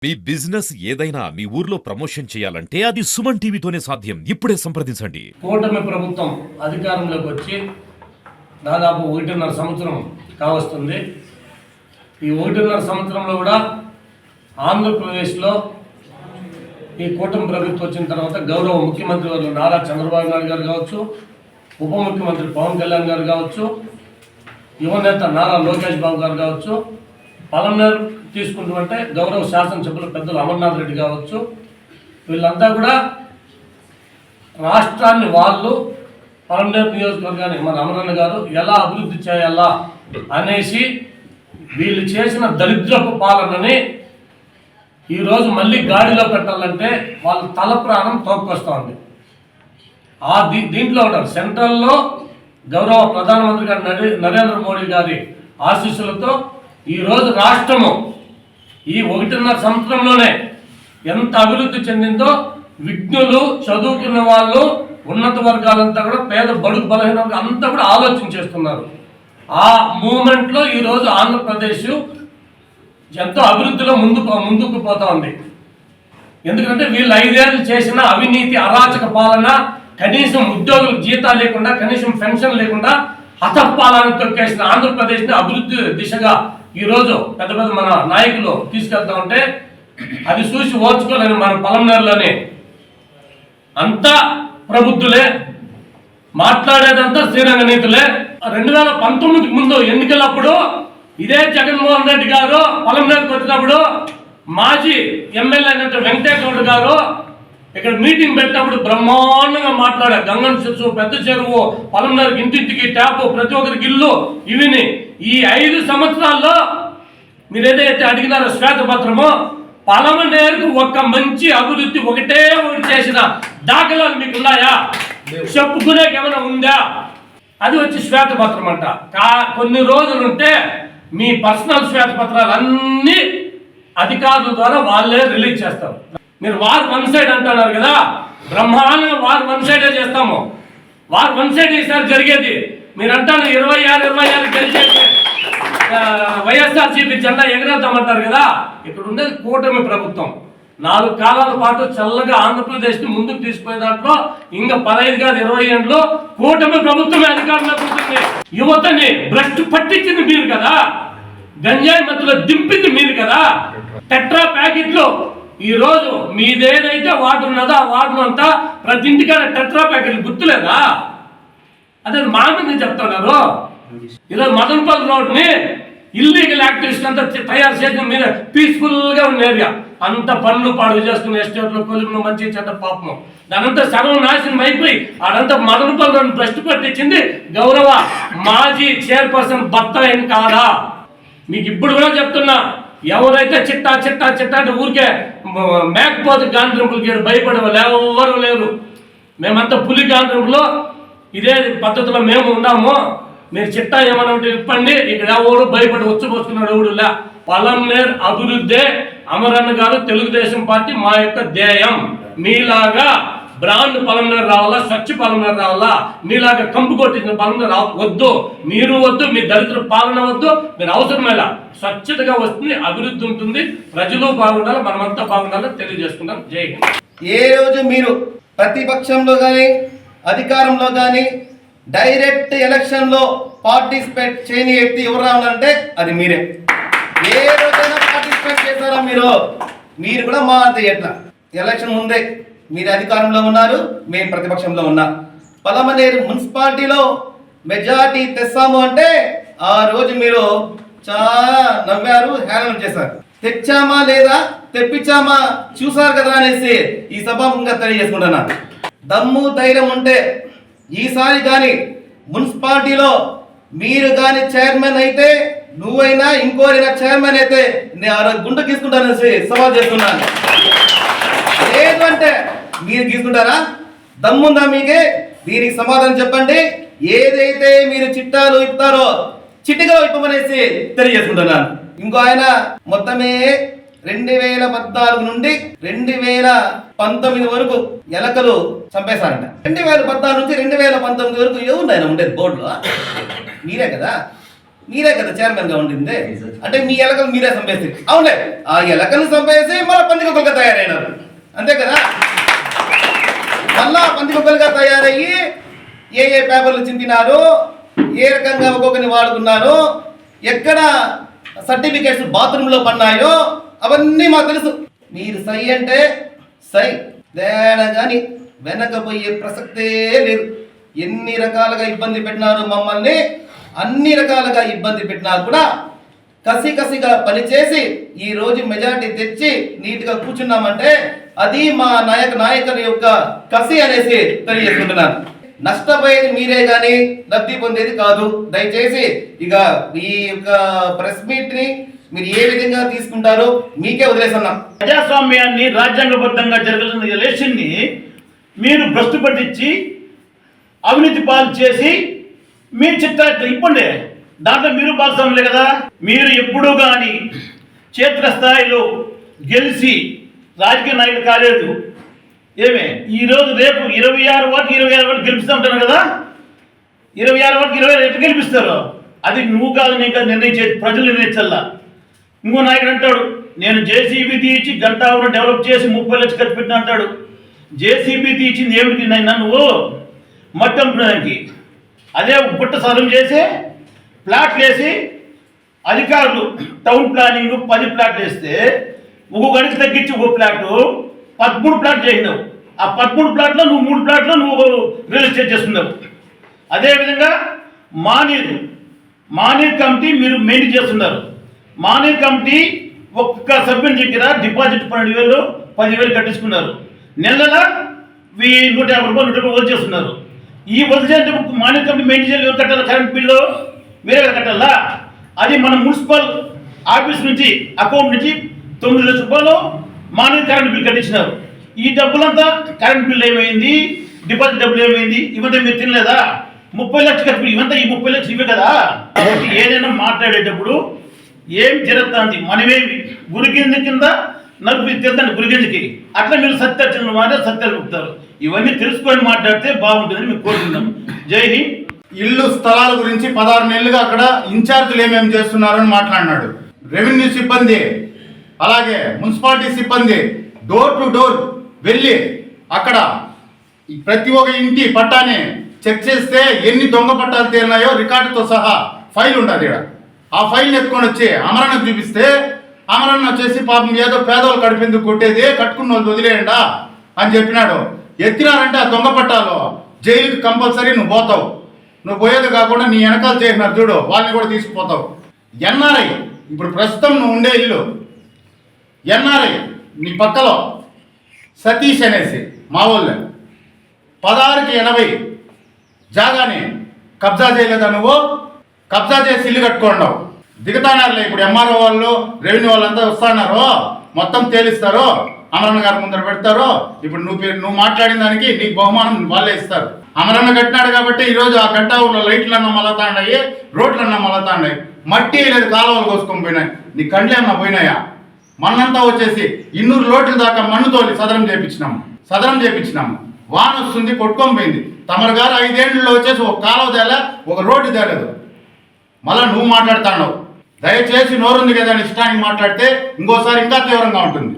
మీ business ఏదైనా మీ ఊర్లో promotion చేయాలంటే అది సుమన్ టీవీతోనే సాధ్యం. ఇప్పుడే సంప్రదించండి. కూటమి ప్రభుత్వం అధికారంలోకి వచ్చి దాదాపు 1.5 సంవత్సరం కావస్తుంది. ఈ 1.5 సంవత్సరంలో కూడా ఆంధ్రప్రదేశ్లో ఈ కూటమి ప్రభుత్వం వచ్చిన తర్వాత గౌరవ ముఖ్యమంత్రి వారు నారా చంద్రబాబు నాయుడు గారు కావచ్చు, ఉప ముఖ్యమంత్రి పవన్ కళ్యాణ్ గారు కావచ్చు, యువనేత నారా లోకేష్ బాబు గారు కావచ్చు, పలమనేరు తీసుకుంటుంటే గౌరవ శాసనసభ్యులు పెద్దలు అమర్నాథ్ రెడ్డి కావచ్చు, వీళ్ళంతా కూడా రాష్ట్రాన్ని వాళ్ళు పలమనేరు నియోజకవర్గాన్ని మన అమరన్న గారు ఎలా అభివృద్ధి చేయాలా అనేసి వీళ్ళు చేసిన దరిద్రపు పాలనని ఈరోజు మళ్ళీ గాడిలో పెట్టాలంటే వాళ్ళ తల ప్రాణం తోక్కొస్తూ ఉంది. దీంట్లో ఉంటారు సెంట్రల్లో గౌరవ ప్రధానమంత్రి గారు నరేంద్ర మోడీ గారి ఆశీస్సులతో ఈరోజు రాష్ట్రము ఈ 1.5 సంవత్సరంలోనే ఎంత అభివృద్ధి చెందిందో విజ్ఞులు, చదువుకున్న వాళ్ళు, ఉన్నత వర్గాలంతా కూడా పేద బడుగు బలహీన అంతా కూడా ఆలోచన చేస్తున్నారు. ఆ మూమెంట్లో ఈరోజు ఆంధ్రప్రదేశ్ ఎంతో అభివృద్ధిలో ముందుకు పోతా ఉంది. ఎందుకంటే వీళ్ళు 5 ఏళ్ళు చేసిన అవినీతి అరాచక పాలన, కనీసం ఉద్యోగులకు జీతాలు లేకుండా, కనీసం పెన్షన్ లేకుండా హతపాలను తొక్కేసిన ఆంధ్రప్రదేశ్ని అభివృద్ధి దిశగా ఈరోజు పెద్ద పెద్ద మన నాయకులు తీసుకెళ్తా ఉంటే అది చూసి ఓర్చుకోలేని మన పలమనేరులోనే అంతా ప్రబుద్ధులే, మాట్లాడేదంతా శ్రీరంగ నీతులే. 2019 ముందు ఎన్నికలప్పుడు ఇదే జగన్మోహన్ రెడ్డి గారు పలమనేరుకు వచ్చినప్పుడు మాజీ ఎమ్మెల్యే అయినట్టు వెంకటేశ్వర గారు ఇక్కడ మీటింగ్ పెట్టినప్పుడు బ్రహ్మాండంగా మాట్లాడారు. గంగన్ చెరువు, పెద్ద చెరువు, పలమనేరుకి ఇంటింటికి ట్యాపు, ప్రతి ఒక్కరికి ఇల్లు, ఇవిని ఈ 5 సంవత్సరాల్లో మీరు ఏదైతే అడిగినారో శ్వేతపత్రము, పలమనేరుకు ఒక మంచి అభివృద్ధి ఒకటి చేసిన దాఖలాలు మీకు ఉన్నాయా? చెప్పుకునేకి ఏమైనా ఉందా? అది వచ్చి శ్వేతపత్రం అంట. కొన్ని రోజులుంటే మీ పర్సనల్ శ్వేతపత్రాలు అన్నీ అధికారుల ద్వారా వాళ్ళే రిలీజ్ చేస్తారు. మీరు వార్ 1 సైడ్ అంటున్నారు కదా, బ్రహ్మాండంగా వార్ 1 సైడే చేస్తాము. వార్ 1 సైడ్ ఈసారి జరిగేది. మీరు అంటారు 26 గెలిచేసి వైఎస్ఆర్సీపీ జెండా ఎగరేద్దామంటారు కదా. ఇక్కడ ఉండేది కూటమి ప్రభుత్వం. 4 కాలాల పాటు చల్లగా ఆంధ్రప్రదేశ్ని ముందుకు తీసుకునే దాంట్లో ఇంకా 15 కాదు 20 ఏళ్ళు కూటమి ప్రభుత్వమే అధికారంలోకి ఉంటుంది. యువతని భ్రష్టు పట్టించింది మీరు కదా, గంజాయి మధ్యలో దింపింది మీరు కదా. టెట్రా ప్యాకెట్లు ఈ రోజు మీదేదైతే వాటర్ ఉన్నదో ఆ వాటర్ అంతా ప్రతి ఇంటికాడ టెట్రా ప్యాకెట్లు గుర్తులేదా? అదే మా మీద చెప్తున్నారు. ఈరోజు మదనపల్లి రోడ్ని ఇల్లీగల్ యాక్టివిస్ట్ అంతా తయారు చేసిన మీద పీస్ఫుల్గా ఉన్న ఏరియా అంత పనులు పాడు చేసుకున్న ఎస్టేట్లో కొలుములు మంచి చెడ్డ పాపము దానంతా సర్వనాశనం అయిపోయి అదంతా మదనపల్లి రోడ్ని భ్రష్టు పట్టించింది గౌరవ మాజీ చైర్పర్సన్ భర్త ఏం కాదా? మీకు ఇప్పుడు కూడా చెప్తున్నా, ఎవరైతే చిట్టా అంటే ఊరికే మేకపోతే గాంధీంపులకి భయపడే వాళ్ళు ఎవరు లేరు. మేమంతా పులి గాంధీంపులో ఇదే పద్ధతిలో మేము ఉన్నాము. మీరు చిట్టా ఏమన్నా ఉంటే ఇప్పండి. ఇక్కడ ఎవరు భయపడి వచ్చుపోసుకున్నాడు ఎవడులా. పలమనేరు అభివృద్ధే అమరన్న గారు తెలుగుదేశం పార్టీ మా యొక్క ధ్యేయం. మీలాగా బ్రాండ్ పలమనేరు రావాలా, స్వచ్ఛ పలమనేరు రావాలా, మీలాగా కంపు కొట్టించిన పలమనేరు వద్దు. మీరు వద్దు, మీ దళితుల పాలన వద్దు. మీరు అవసరమేలా స్వచ్ఛతగా వస్తుంది, అభివృద్ధి ఉంటుంది, ప్రజలు బాగుండాలి, మనమంతా బాగుండాలని తెలియజేసుకుంటాం. జై హింద్. ఏ రోజు మీరు ప్రతిపక్షంలో కానీ అధికారంలో కానీ డైరెక్ట్ ఎలక్షన్లో పార్టిసిపేట్ చేయని వ్యక్తి ఎవరు రావాలంటే అది మీరే. ఏ రోజైనా పార్టిసిపేట్ చేశారా మీరు కూడా మా అంతే. ఎట్లా ఎలక్షన్ ముందే మీరు అధికారంలో ఉన్నారు, మేము ప్రతిపక్షంలో ఉన్నాం. పలమనేరు మున్సిపాలిటీలో మెజార్టీ తెస్తాము అంటే ఆ రోజు మీరు చాలా నవ్వారు, హేళన చేశారు. తెచ్చామా లేదా తెప్పించామా చూసారు కదా అనేసి ఈ సభాముఖంగా తెలియజేసుకుంటున్నా. దమ్ము ధైర్యం ఉంటే ఈసారి కానీ మున్సిపాలిటీలో మీరు కానీ చైర్మన్ అయితే, నువ్వైనా ఇంకోరైనా చైర్మన్ అయితే నేను ఆ రోజు గుంట గీసుకుంటాననేసి సవాల్ చేస్తున్నాను. లేదు అంటే మీరు గీసుకుంటారా? దమ్ముందా మీకే? దీనికి సమాధానం చెప్పండి. ఏదైతే మీరు చిట్టాలు ఇప్పుతారో చిట్టిగా ఇప్పమనేసి తెలియజేసుకుంటున్నాను. ఇంకో ఆయన మొత్తమే 2014 నుండి 2019 వరకు ఎలకలు చంపేశారంట. 2014 నుంచి 2019 వరకు ఏముంది ఆయన ఉండేది బోర్డులో? మీరే కదా. మీరే కదా చైర్మన్ గా ఉండింది. అంటే మీ ఎలకలు మీరే చంపేసి అవునులే, ఆ ఎలకలు చంపేసి మళ్ళీ పందికొక్కలుగా తయారైనారు, అంతే కదా. మళ్ళా పందికొక్కలుగా తయారయ్యి ఏ పేపర్లు చింపినారు, ఏ రకంగా ఒక్కొక్కరిని వాడుకున్నారు, ఎక్కడ సర్టిఫికేట్స్ బాత్రూంలో పడినాయో అవన్నీ మాకు తెలుసు. మీరు సై అంటే సై తేడా కానీ వెనకపోయే ప్రసక్తే లేదు. ఎన్ని రకాలుగా ఇబ్బంది పెట్టినారు మమ్మల్ని, అన్ని రకాలుగా ఇబ్బంది పెట్టినా కూడా కసిగా పనిచేసి ఈ రోజు మెజారిటీ తెచ్చి నీట్గా కూర్చున్నామంటే అది మా నాయకుని యొక్క కసి అనేసి తెలియజేసుకుంటున్నాను. నష్టపోయేది మీరే కానీ లబ్ధి పొందేది కాదు. దయచేసి ఇక ఈ యొక్క ప్రెస్ మీట్ ని మీరు ఏ విధంగా తీసుకుంటారో మీకే వదిలేస్తున్నాం. ప్రజాస్వామ్యాన్ని రాజ్యాంగబద్ధంగా జరగాల్సిన ఎలక్షన్ ని మీరు భ్రష్టు పట్టించి అవినీతి పాలు చేసి మీరు చిత్త ఇవ్వండి, దాంట్లో మీరు భాగస్వాములే కదా. మీరు ఎప్పుడూ కానీ క్షేత్రస్థాయిలో గెలిచి రాజకీయ నాయకుడు కాలేదు. ఏమే ఈరోజు రేపు 26 వాటికి గెలిపిస్తూ ఉంటాను కదా. 26 వాటికి 26 ఎట్లా గెలిపిస్తారు? అది నువ్వు కాదు, నేను కాదు నిర్ణయించేది, ప్రజలు నిర్ణయించల్లా. ఇంకో నాయకుడు అంటాడు నేను జేసీబీ తీసి గంటావరం డెవలప్ చేసి 30 లక్షలు ఖర్చు పెట్టిన అంటాడు. జేసీబీ తీసింది ఏమిటి నైనా నువ్వు మట్టి అమ్ముకోవడానికి? అదే గుట్ట సదం చేసి ప్లాట్లు వేసి అధికారులు టౌన్ ప్లానింగ్ 10 ప్లాట్లు వేస్తే ఒక్కొక్క గడికి తగ్గించి ఒక ప్లాటు 13 ప్లాట్లు చేసినావు. ఆ 13 ప్లాట్లో నువ్వు 3 ప్లాట్లో నువ్వు రియల్ ఎస్టేట్ చేస్తున్నావు. అదేవిధంగా మానీర్ కమిటీ మీరు మెయింటైన్ చేస్తున్నారు. మానీర్ కమిటీ ఒక్క సభ్యుని దగ్గర డిపాజిట్ 12,000 10,000 కట్టించుకున్నారు. నెలలా 150 రూపాయలు 100 రూపాయలు చేస్తున్నారు. ఈ వదిలేంటే మానీర్ కమిటీ మెయింటైన్ చేయాలి. ఎవరు కట్టాలి? కరెంట్ బిల్లు మీరే కట్టాలా? అది మన మున్సిపల్ ఆఫీస్ నుంచి అకౌంట్ నుంచి 9 లక్షల రూపాయలు మానీర్ కరెంట్ బిల్ కట్టించినారు. ఈ డబ్బులంతా కరెంట్ బిల్ ఏమైంది, డిపాజిట్ డబ్బులు ఏమైంది, ఇవంతా మీరు తినలేదా? 30 లక్షలు ఖర్చు, ఇవంతా ఈ 30 లక్షలు ఇవే కదా. కాబట్టి ఏదైనా మాట్లాడేటప్పుడు ఏం జరుగుతుంది, మనమేమి గురిగింజ కింద నలుపు తిందండి గురిగింజకి, అట్లా మీరు సత్యాచరణ మాట సత్యాలు చెప్తారు. ఇవన్నీ తెలుసుకొని మాట్లాడితే బాగుంటుందని మేము కోరుకుంటాం. జై హింద్. ఇల్లు స్థలాల గురించి 16 నెలలుగా అక్కడ ఇన్ఛార్జీలు ఏమేమి చేస్తున్నారని మాట్లాడినాడు. రెవెన్యూ సిబ్బంది అలాగే మున్సిపాలిటీ సిబ్బంది డోర్ టు డోర్ వెళ్ళి అక్కడ ప్రతి ఒక్క ఇంటి పట్టాని చెక్ చేస్తే ఎన్ని దొంగ పట్టాలు తేలినాయో రికార్డుతో సహా ఫైల్ ఉండదు. ఇక్కడ ఆ ఫైల్ని ఎత్తుకొని వచ్చి అమరన్నకు చూపిస్తే అమరన్న వచ్చేసి పాపం ఏదో పేదవాళ్ళు కడిపెందుకు కొట్టేది, కట్టుకున్న వాళ్ళు వదిలేయండా అని చెప్పినాడు. ఎత్తినారంటే ఆ దొంగ పట్టాలు జైలుకి కంపల్సరీ నువ్వు పోతావు. నువ్వు పోయేది కాకుండా నీ వెనకాల చేసినారు చూడు, వాళ్ళని కూడా తీసుకుపోతావు. ఎన్ఆర్ఐ ఇప్పుడు ప్రస్తుతం నువ్వు ఉండే ఇల్లు ఎన్ఆర్ఐ నీ పక్కలో సతీష్ అనేసి మా వాళ్ళు 16కి 80 జాగాని కబ్జా చేయలేదా? నువ్వు కబ్జా చేసి ఇల్లు కట్టుకున్నావు. దిగుతానారులే ఇప్పుడు ఎంఆర్ఓ వాళ్ళు రెవెన్యూ వాళ్ళంతా వస్తున్నారు, మొత్తం తేలిస్తారు, అమరన్న గారి ముందర పెడతారు. ఇప్పుడు నువ్వు మాట్లాడిన దానికి నీకు బహుమానం వాళ్ళే ఇస్తారు. అమరన్న కట్టినాడు కాబట్టి ఈరోజు ఆ గంట ఊళ్ళో లైట్లన్నా మలతాండాయి, రోడ్లన్నా మలతాండాయి, మట్టి లేదు, కాలువలు కోసుకొని పోయినాయి. నీ కండ్లు ఏమన్నా పోయినాయా? మన్నంతా వచ్చేసి 200 లోట్ల దాకా మన్ను తోలి సదరం చేపించినాము. వాన వస్తుంది, కొట్టుకొని పోయింది. తమరు గారు 5 ఏళ్ళలో వచ్చేసి ఒక కాలువ తేలే, ఒక రోడ్డు తేలేదు. మళ్ళా నువ్వు మాట్లాడుతున్నావు. దయచేసి నోరుంది కదా అని ఇష్టానికి మాట్లాడితే ఇంకోసారి ఇంకా తీవ్రంగా ఉంటుంది.